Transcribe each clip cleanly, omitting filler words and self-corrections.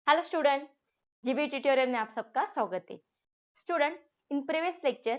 Hello student, GB tutorial में आप सबका स्वागत है। Student, in previous lecture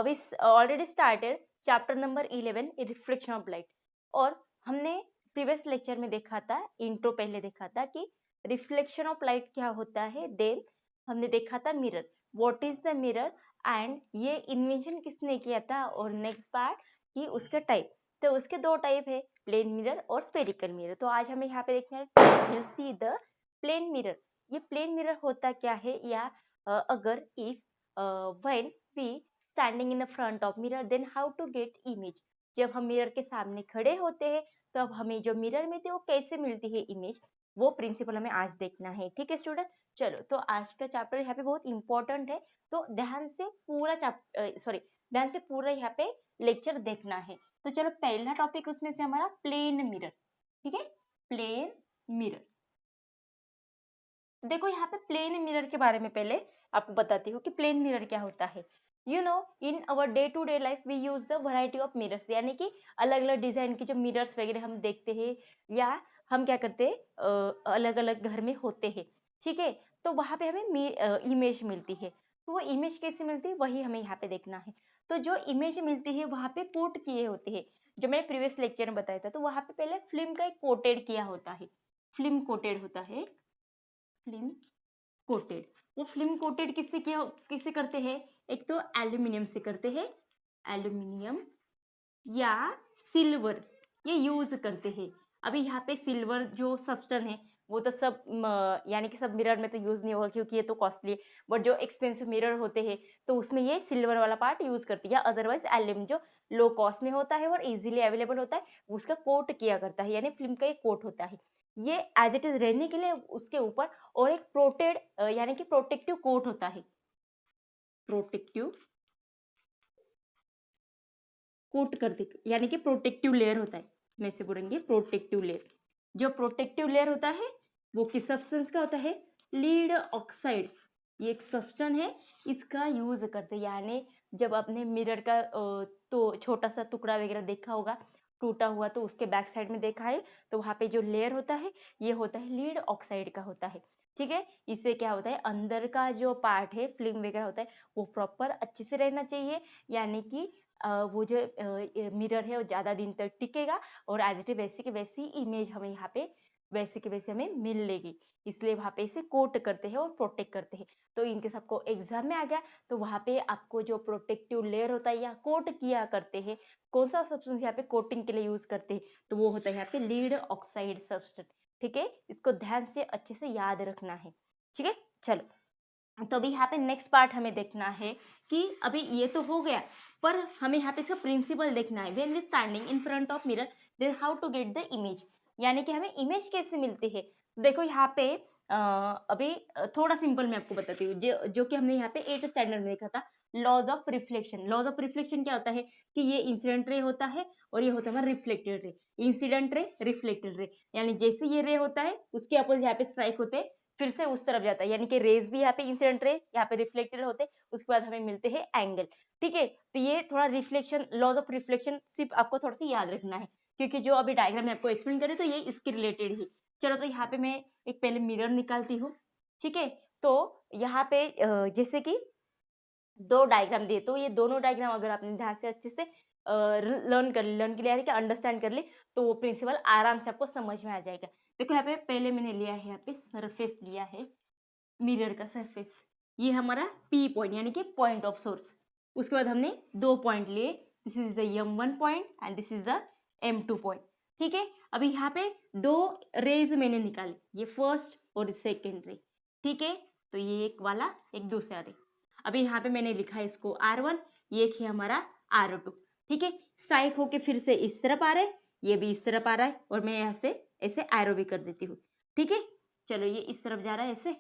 we already started chapter number 11 reflection of light. और हमने प्रीवियस लेक्चर में देखा था, इंट्रो पहले देखा था कि रिफ्लेक्शन ऑफ लाइट क्या होता है। देन हमने देखा था mirror, what is the mirror, and ये इन्वेंशन किसने किया था। और नेक्स्ट पार्ट कि उसके टाइप, तो उसके दो टाइप है, प्लेन मिरर और स्फेरिकल मिरर। तो आज हमें यहाँ पे देखना है, will see the plane mirror. ये प्लेन मिरर होता क्या है, या अगर if when we standing in the front of mirror then how to get image. जब हम मिरर के सामने खड़े होते हैं तो अब हमें जो मिरर मिलती है वो कैसे मिलती है इमेज, वो प्रिंसिपल हमें आज देखना है। ठीक है स्टूडेंट, चलो तो आज का चैप्टर यहाँ पे बहुत इंपॉर्टेंट है, तो ध्यान से पूरा ध्यान से पूरा यहाँ पे लेक्चर देखना है। तो चलो पहला टॉपिक उसमें से हमारा प्लेन मिरर। ठीक है, प्लेन मिरर। देखो यहाँ पे प्लेन मिरर के बारे में पहले आपको बताती हूँ कि प्लेन मिरर क्या होता है। You know, in our day to day life we use the variety of mirrors, यानी कि अलग अलग डिजाइन की जो मिरर्स वगैरह हम देखते हैं, या हम क्या करते हैं अलग अलग घर में होते हैं। ठीक है, तो वहाँ पे हमें इमेज मिलती है। तो वो इमेज कैसे मिलती है वही हमें यहाँ पे देखना है। तो जो इमेज मिलती है वहाँ पे कोट किए होते हैं, जो मैंने प्रीवियस लेक्चर में बताया था। तो वहाँ पे पहले फिल्म का एक कोटेड किया होता है, फिल्म कोटेड होता है, फिल्म कोटेड। वो फिल्म कोटेड किससे करते हैं, एक तो एल्यूमिनियम से करते हैं, एल्यूमिनियम या सिल्वर, ये यूज करते हैं। अभी यहाँ पे सिल्वर जो सब्सटेंस है वो तो सब यानी कि सब मिरर में तो यूज नहीं होगा क्योंकि ये तो कॉस्टली है। बट जो एक्सपेंसिव मिरर होते हैं तो उसमें ये सिल्वर वाला पार्ट यूज करती है, अदरवाइज एल्यूमिनियम जो लो कॉस्ट में होता है और इजीली अवेलेबल होता है उसका कोट किया करता है, यानी फिल्म का एक कोट होता है। ये एज इट इज रहने के लिए उसके ऊपर और एक प्रोटेड यानी कि प्रोटेक्टिव कोट होता है, प्रोटेक्टिव कोट कर दे, यानी कि प्रोटेक्टिव लेयर होता है। मैं से बोलेंगे प्रोटेक्टिव लेयर। जो प्रोटेक्टिव लेयर होता है वो किस सब्सटेंस का होता है, लीड ऑक्साइड। ये एक सब्सटेंस है, इसका यूज करते हैं। यानी जब आपने मिरर का तो छोटा सा टुकड़ा वगैरह देखा होगा टूटा हुआ, तो उसके बैक साइड में देखा है, तो वहाँ पे जो लेयर होता है ये होता है लीड ऑक्साइड का होता है। ठीक है, इससे क्या होता है, अंदर का जो पार्ट है फिल्म वगैरह होता है वो प्रॉपर अच्छे से रहना चाहिए, यानी कि वो जो मिरर है वो ज़्यादा दिन तक टिकेगा और एज इट इज वैसे की वैसी इमेज हमें यहाँ पे वैसे की वैसे हमें मिल लेगी। इसलिए वहाँ पे इसे कोट करते हैं और प्रोटेक्ट करते हैं। तो इनके सबको एग्जाम में आ गया तो वहाँ पे आपको जो प्रोटेक्टिव लेयर होता है या कोट किया करते हैं, कौन सा सब्सटेंस यहाँ पे कोटिंग के लिए यूज करते हैं, तो वो होता है यहाँ पे लीड ऑक्साइड सब्सटेंस। ठीक है, इसको ध्यान से अच्छे से याद रखना है। ठीक है, चलो तो अभी यहाँ पे नेक्स्ट पार्ट हमें देखना है कि अभी ये तो हो गया, पर हमें यहाँ पे इसका प्रिंसिपल देखना है। When we standing in front of mirror then how to get the image, यानी कि हमें इमेज कैसे मिलती है। देखो यहाँ पे अभी थोड़ा सिंपल मैं आपको बताती हूँ, जो कि हमने यहाँ पे 8th स्टैंडर्ड में देखा था, laws of reflection. Laws of reflection क्या होता है कि ये इंसिडेंट रे होता है और ये होता है हमारा reflected ray. Incident ray, reflected ray, यानी जैसे ये रे होता है उसके अपोजिट यहाँ पे स्ट्राइक होते हैं, फिर से उस तरफ जाता है, यानी कि रेज भी यहाँ पे इंसिडेंट रे, यहाँ पे रिफ्लेक्टेड होते, उसके बाद हमें मिलते हैं एंगल। ठीक है, तो ये थोड़ा रिफ्लेक्शन, लॉज ऑफ रिफ्लेक्शन सिर्फ आपको थोड़ा सा याद रखना है, क्योंकि जो अभी डायग्राम में आपको एक्सप्लेन करें तो ये इसके रिलेटेड ही। चलो तो यहाँ पे मैं एक पहले मिरर निकालती हूँ। ठीक है, तो यहाँ पे जैसे कि दो डायग्राम दिए, तो ये दोनों डायग्राम अगर आपने ध्यान से अच्छे से लर्न के लिए कि अंडरस्टैंड कर ले, तो वो प्रिंसिपल आराम से आपको समझ में आ जाएगा। देखो यहाँ पे पहले मैंने लिया है, यहाँ पे सरफेस लिया है, मिरर का सरफेस, ये हमारा पी पॉइंट यानी कि पॉइंट ऑफ सोर्स। उसके बाद हमने दो पॉइंट लिए, this is the M1 point and this is the M2 point. ठीक है, अभी यहाँ पे दो रेज मैंने निकाले, ये फर्स्ट और सेकेंड रे। ठीक है, तो ये एक वाला एक दूसरा रे। अभी यहाँ पे मैंने लिखा है इसको R1, ये एक है हमारा R2। ठीक है, स्ट्राइक होके फिर से इस तरफ आ रहा है, ये भी इस तरफ आ रहा है, और मैं यहाँ से ऐसे एरो भी कर देती हूँ। ठीक है, चलो ये इस तरफ जा रहा है ऐसे।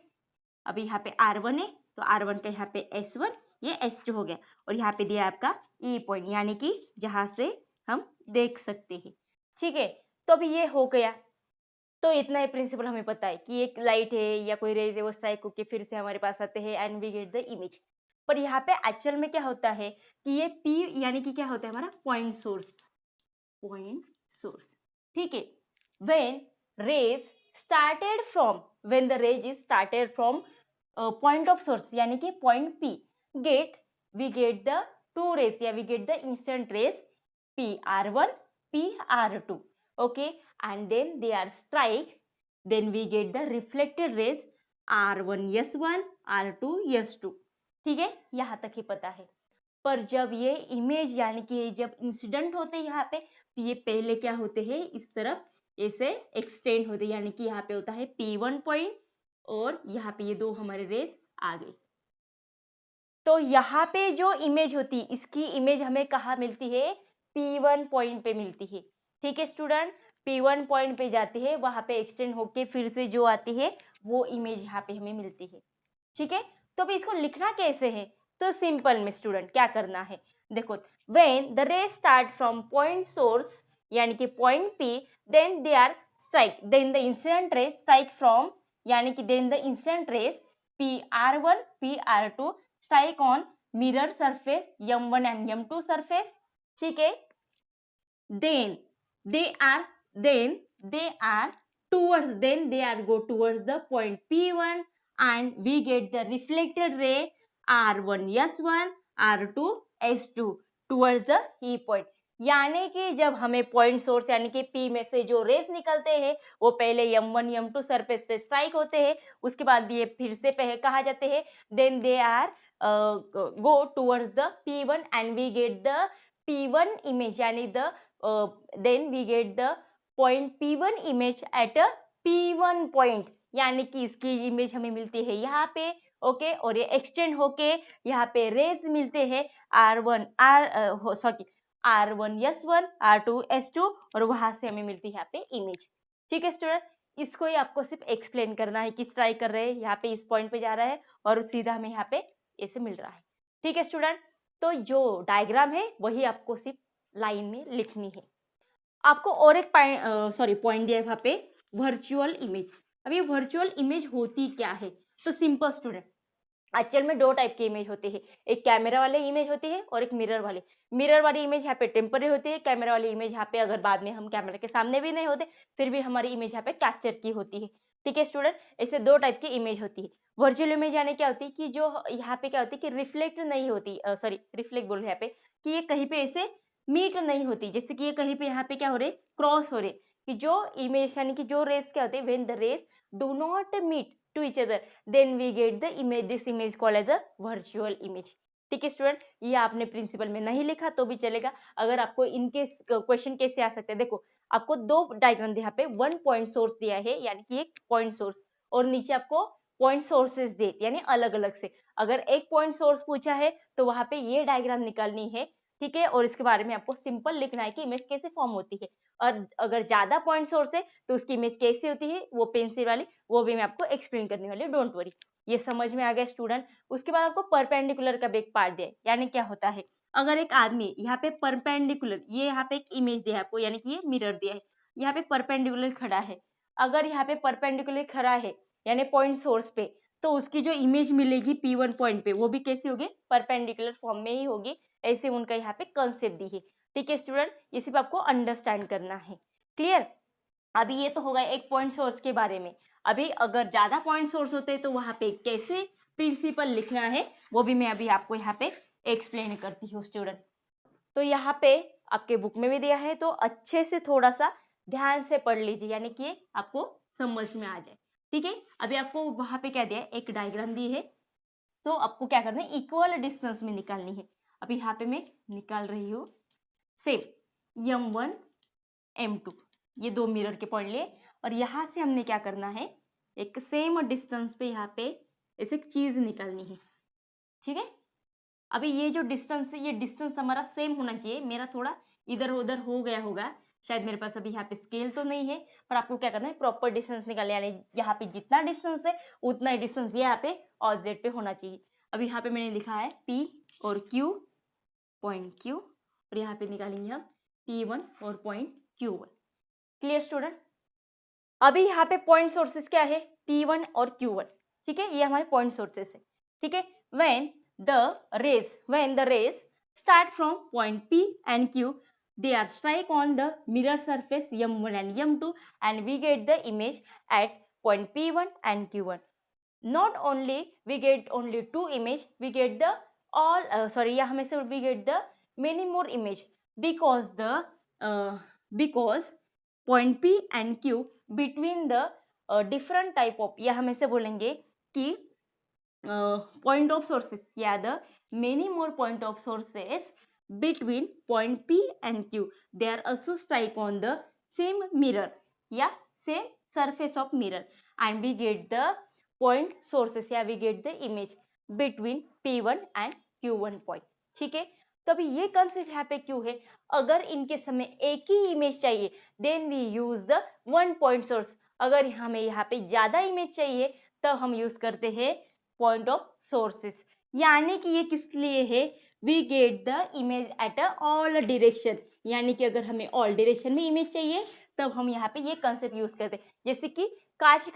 अभी यहाँ पे R1 है तो R1 का यहाँ पे S1, ये S2 हो गया, और यहाँ पे दिया आपका E पॉइंट, यानी कि जहाँ से हम देख सकते हैं। ठीक है, तो अभी ये हो गया, तो इतना ही प्रिंसिपल हमें पता है कि एक लाइट है या कोई रेज है वो स्ट्राइक होके फिर से हमारे पास आते हैं and we get the image. पर यहाँ पे एक्चुअल में क्या होता है कि ये P यानी कि क्या होता है हमारा पॉइंट सोर्स, पॉइंट सोर्स। ठीक है, when rays started from, when the rays is started from point of source यानी कि point P, we get the two rays या we get the instant rays PR1, PR2, okay, and then they are strike, then we get the reflected rays R1S1, R2S2. ठीक है, यहाँ तक ही पता है। पर जब ये इमेज यानी कि जब इंसिडेंट होते हैं यहाँ पे, तो ये पहले क्या होते हैं, इस तरफ ऐसे एक्सटेंड होते हैं, यानी कि यहाँ पे होता है P1 पॉइंट और यहाँ पे ये दो हमारे रेज आ गए। तो यहाँ पे जो इमेज होती है, इसकी इमेज हमें कहाँ मिलती है, P1 पॉइंट पे मिलती है। ठीक है स्टूडेंट, P1 पॉइंट पे जाती है, वहाँ पे एक्सटेंड होके फिर से जो आती है वो इमेज यहाँ पे हमें मिलती है। ठीक है, तो अभी इसको लिखना कैसे है, तो सिंपल में स्टूडेंट क्या करना है, देखो, when the ray start from point source यानी कि point P, then they are strike, then the incident ray strike from यानी कि then the incident rays PR1, PR2 strike on mirror surface M1 and M2 surface. ठीक है, then they are go towards the point P1 and we get the reflected ray R1S1, R2S2 towards the E point. यानी कि जब हमें point source यानी कि P में से जो रेस निकलते हैं वो पहले M1, M2 सरफेस पे स्ट्राइक होते हैं, उसके बाद ये फिर से कहा जाते हैं, then they are go towards the P1 and we get the P1 image यानी then we get the point P1 image at a P1 point, यानी कि इसकी इमेज हमें मिलती है यहाँ पे, ओके, और ये एक्सटेंड होके यहाँ पे रेज मिलते हैं R1S1, R2S2 और वहां से हमें मिलती है यहाँ पे इमेज। ठीक है स्टूडेंट, इसको ही आपको सिर्फ एक्सप्लेन करना है कि ट्राई कर रहे हैं, यहाँ पे इस पॉइंट पे जा रहा है और सीधा हमें यहाँ पे ऐसे मिल रहा है। ठीक है स्टूडेंट, तो जो डायग्राम है वही आपको सिर्फ लाइन में लिखनी है। आपको और एक पॉइंट दिया है वहाँ पे, वर्चुअल इमेज। अब ये वर्चुअल इमेज होती क्या है, तो सिंपल स्टूडेंट, एक्चुअल में दो टाइप की इमेज होती है, एक कैमरा वाले इमेज होती है और एक मिरर वाली। मिरर वाली इमेज यहाँ पे टेम्पररी होती है, कैमरा वाली इमेज यहाँ पे अगर बाद में हम कैमरा के सामने भी नहीं होते फिर भी हमारी इमेज यहाँ पे कैप्चर की होती है। ठीक है स्टूडेंट, ऐसे दो टाइप की इमेज होती है। वर्चुअल इमेज यानी क्या होती है कि जो यहाँ पे क्या होती है कि रिफ्लेक्ट नहीं होती, रिफ्लेक्ट बोल रहे यहाँ पे कि ये कहीं पे ऐसे मीट नहीं होती, जैसे कि ये कहीं पे यहाँ पे क्या हो रहे, क्रॉस हो रहे, कि जो इमेज यानी कि जो रेस क्या होते हैं, when the rays do not meet to each other, then we get the image, this image called as a virtual image. ठीक है स्टूडेंट, ये आपने प्रिंसिपल में नहीं लिखा तो भी चलेगा। अगर आपको इनके क्वेश्चन कैसे आ सकते हैं, देखो आपको दो डायग्राम यहाँ पे, वन पॉइंट सोर्स दिया है यानी कि एक पॉइंट सोर्स और नीचे आपको पॉइंट सोर्सेस दे यानी अलग अलग से। अगर एक पॉइंट सोर्स पूछा है तो वहां पे ये डायग्राम निकालनी है, ठीक है, और इसके बारे में आपको सिंपल लिखना है कि इमेज कैसे फॉर्म होती है। और अगर ज्यादा पॉइंट सोर्स है तो उसकी इमेज कैसी होती है, वो पेंसिल वाली, वो भी मैं आपको एक्सप्लेन करने वाली हूँ, डोंट वरी। ये समझ में आ गया स्टूडेंट। उसके बाद आपको परपेंडिकुलर का भी एक पार्ट दिया है, यानी क्या होता है, अगर एक आदमी यहाँ पे परपेंडिकुलर, ये यहाँ पे एक इमेज दिया है आपको, यानी कि ये मिरर दिया है, यहाँ पे परपेंडिकुलर खड़ा है, अगर यहाँ पे परपेंडिकुलर खड़ा है यानी पॉइंट सोर्स पे, तो उसकी जो इमेज मिलेगी P1 पॉइंट पे वो भी कैसी होगी, परपेंडिकुलर फॉर्म में ही होगी। ऐसे उनका यहाँ पे कंसेप्ट दी है। ठीक है स्टूडेंट, ये सिर्फ आपको अंडरस्टैंड करना है। क्लियर? अभी ये तो होगा एक पॉइंट सोर्स के बारे में। अभी अगर ज्यादा पॉइंट सोर्स होते हैं तो वहां पे कैसे प्रिंसिपल लिखना है वो भी मैं अभी आपको यहाँ पे एक्सप्लेन करती हूँ स्टूडेंट। तो यहाँ पे आपके बुक में भी दिया है, तो अच्छे से थोड़ा सा ध्यान से पढ़ लीजिए, यानी कि आपको समझ में आ जाए। ठीक है, अभी आपको वहां पे क्या दिया है, एक डायग्राम दी है, तो आपको क्या करना है, इक्वल डिस्टेंस में निकालनी है। अभी यहाँ पे मैं निकाल रही हूँ सेम M1 M2, ये दो मिरर के पॉइंट लिए, और यहाँ से हमने क्या करना है, एक सेम डिस्टेंस पे यहाँ पे ऐसे एक चीज निकालनी है। ठीक है, अभी ये जो डिस्टेंस है, ये डिस्टेंस हमारा सेम होना चाहिए। मेरा थोड़ा इधर उधर हो गया होगा, शायद मेरे पास अभी यहाँ पे स्केल तो नहीं है, पर आपको क्या करना है, प्रॉपर डिस्टेंस निकालना, यानी यहाँ पे जितना डिस्टेंस है उतना ही डिस्टेंस यहाँ पे ऑपोजिट पे होना चाहिए। अभी यहाँ पे मैंने लिखा है P और Q, पॉइंट Q, और यहाँ पे निकालेंगे हम P1 और पॉइंट Q1। Clear student? अभी यहाँ पे पॉइंट सोर्सेस क्या है, P1 और Q1। ठीक है, ये हमारे पॉइंट सोर्सेस है। ठीक है, when the rays start from point P and Q, they are strike on the mirror surface m1 and m2 and we get the image at point p1 and q1. Not only we get only two image, we get the यहाँ में से we get the many more image because because point P and Q between the different type of, या हमें से बोलेंगे कि point of sources, या the many more point of sources between point P and Q, they are also strike on the same mirror, या same surface of mirror, and we get the point sources, या we get the image between P1 and Q1 point. ठीक है, तो अभी ये concept यहाँ पे क्यों है, अगर इनके समय एक ही इमेज चाहिए then we use the one point source, अगर हमें यहाँ पे ज्यादा इमेज चाहिए तब हम यूज करते हैं पॉइंट ऑफ सोर्सेस. यानी कि ये किस लिए है, we get the image at all direction, यानी कि अगर हमें ऑल डायरेक्शन में इमेज चाहिए तब हम यहाँ पे ये कंसेप्ट यूज करते हैं. जैसे कि कांच